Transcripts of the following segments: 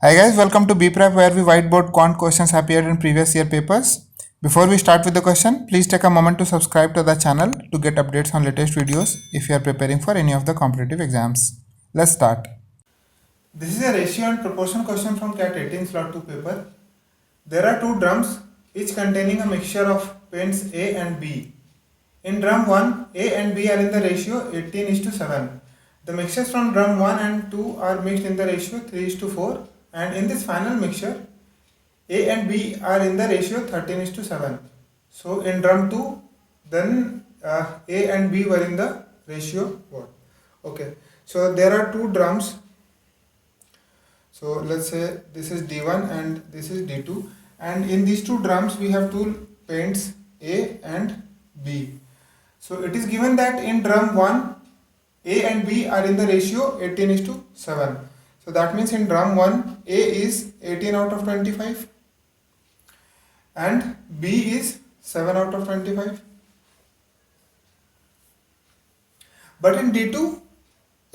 Hi guys, welcome to BPrep where we whiteboard quant questions appeared in previous year papers. Before we start with the question, please take a moment to subscribe to the channel to get updates on latest videos if you are preparing for any of the competitive exams. Let's start. This is a ratio and proportion question from CAT 18 slot 2 paper. There are two drums, each containing a mixture of paints A and B. In drum 1, A and B are in the ratio 18:7. The mixtures from drum 1 and 2 are mixed in the ratio 3:4, and in this final mixture, A and B are in the ratio 13:7. So in drum 2, then A and B were in the ratio what? Okay, so there are two drums. So let's say this is D1 and this is D2, and in these two drums we have two paints A and B. So it is given that in drum 1, A and B are in the ratio 18:7. So that means in drum 1, A is 18 out of 25 and B is 7 out of 25. But in D2,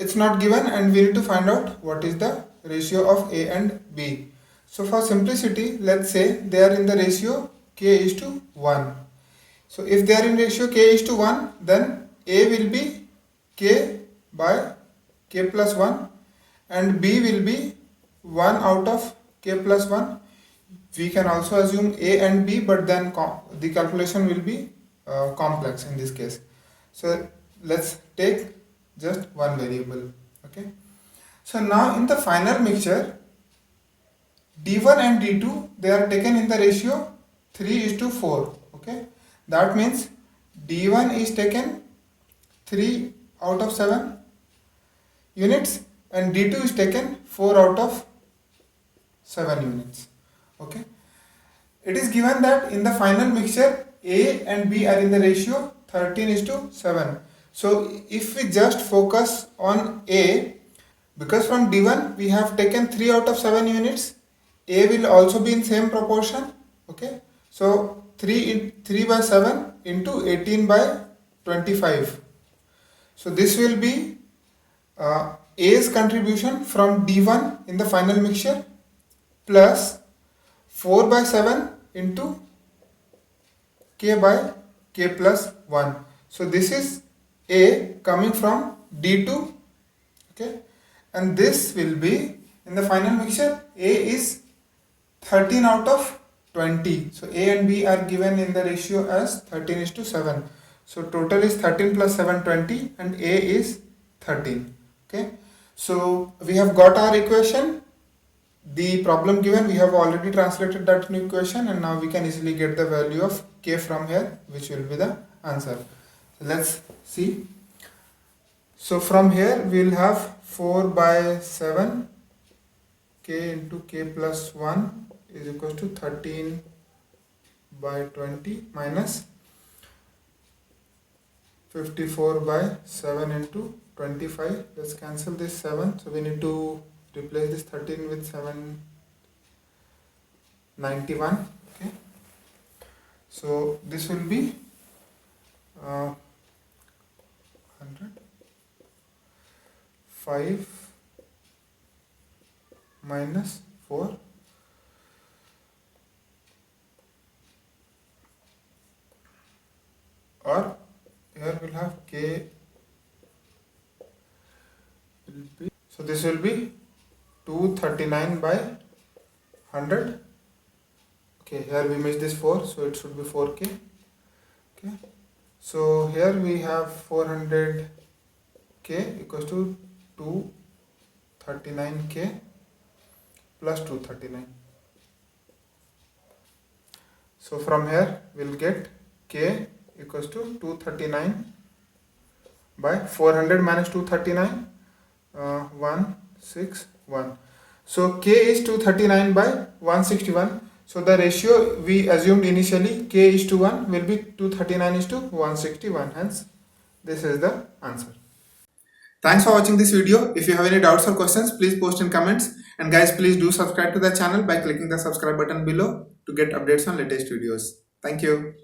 it's not given and we need to find out what is the ratio of A and B. So for simplicity, let's say they are in the ratio K:1. So if they are in ratio K:1, then A will be K by K plus 1 and B will be 1 out of K plus 1. We can also assume A and B, but then the calculation will be complex in this case. So let's take just one variable. Okay. So now in the final mixture, D1 and D2, they are taken in the ratio 3:4. Okay. That means D1 is taken 3 out of 7 units and D2 is taken 4 out of 7 units. Okay. It is given that in the final mixture A and B are in the ratio 13:7. So if we just focus on A, because from D1 we have taken 3 out of 7 units, A will also be in same proportion. Okay. So 3 by 7 into 18 by 25. So this will be A's contribution from D1 in the final mixture plus 4 by 7 into K by K plus 1. So this is A coming from D2. Okay. And this will be in the final mixture, A is 13 out of 20. So A and B are given in the ratio as 13:7. So total is 13 plus 7, 20, and A is 13. Okay. So we have got our equation. The problem given, we have already translated that new equation, and now we can easily get the value of K from here, which will be the answer. So let's see. So from here we will have 4 by 7 K into K plus 1 is equal to 13 by 20 minus 54 by 7 into 25. Let's cancel this 7. So we need to replace this 13 with 7, 91. Okay. So this will be 100. 5 minus 4 or here we'll have K will be, so this will be 239 by 100. Okay, here we missed this 4, so it should be 4K. Okay, so here we have 400K equals to 239K plus 239. So from here we'll get K equals to 239 by 400 minus 239, 161. So K is 239 by 161. So the ratio we assumed initially, K:1, will be 239:161. Hence this is the answer. Thanks for watching this video. If you have any doubts or questions, please post in comments. And guys, please do subscribe to the channel by clicking the subscribe button below to get updates on latest videos. Thank you.